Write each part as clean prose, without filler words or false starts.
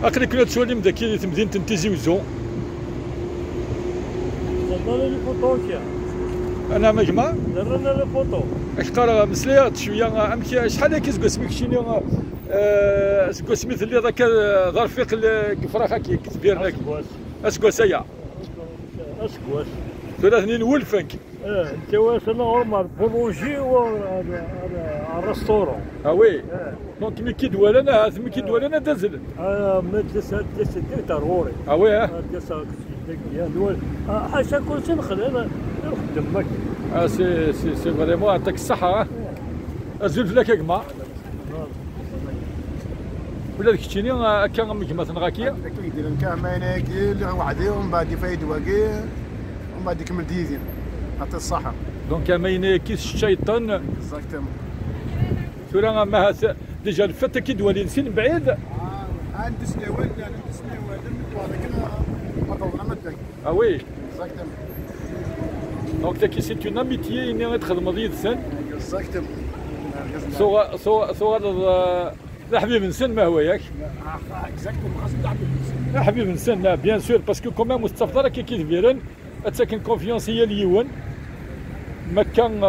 اقلي كنا تسولي مداكي في مدينه تيزي وزو. درنا لي فوطو انا مجمع درنا لي فوطو اش قرا مسليات شويه امشي شحال هكا زكو سميك شيني زكو سميت اللي ذاك ظرفيق الكفراخه كي كبيرنا اسكواسيا اسكواس ثلاث ولفنك. انت واش نورمال بولوجي و الريستورون. وي دونك مي كي دوالنا مي كي دوالنا دازل ما تلس ضروري. وي تلس ديال حاشا كلشي نخدم انا نخدم ماك. سي فريمون يعطيك الصحه. الزلف لك كما ولا ديك الشيني هكا مجمع تنغاكيا اكيد كامل اللي وحدي ومن بعد يفايد واقي ومن بعد يكمل ديزين يعطي الصحه. دونك ماين كيس الشيطان اكزاكتومون ثورا ما ديجا الفتى كي دوالي نسين بعيد عندي سنوات ما طولنا مدك. وي اكزاكتومون دونك تاكي سي اون اميتيي اني تخدم ضيد سن اكزاكتومون صور حبيب نسن ما هو ياك. اكزاكتومون خاص حبيب نسن بيان سور باسكو كومام مستفضل كي كيديرن تساكن كونفيونس هي اليون ما كان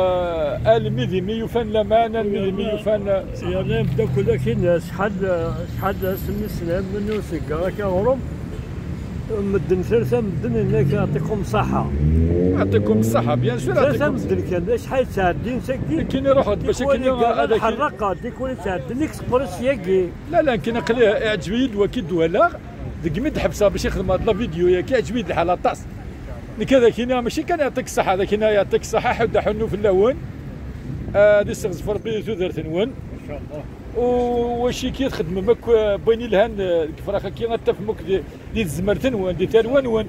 الميدي مي يفن لمان الميدي مي يفن يعني بدا كل كاين شحال سمي سلام منو سيكا كنهرب مدن ثلاثه مدن هناك يعطيكم الصحه. يعطيكم الصحه بيان سور. ثلاثه مدن كان شحال ساعدين ساكتين كاين يروح باش كاين هذاك الحرقه ديك ولا ساعدين اكسبريس ياكي. لا كاين قليه يعجبني الوكيل دولا ديك مي تحبسها باش يخدم هاد لا فيديو ياك يعجبني الحاله طاس كذا كاين ماشي كان يعطيك الصحه هذا كاين يعطيك الصحه حد حنو في اللون هادي صغر ربي ثوثر ثنون ان شاء الله. وشي كي تخدم ماك بيني الهان الفراخه كي غتفهمك دي الزمر ثنون دي ثروان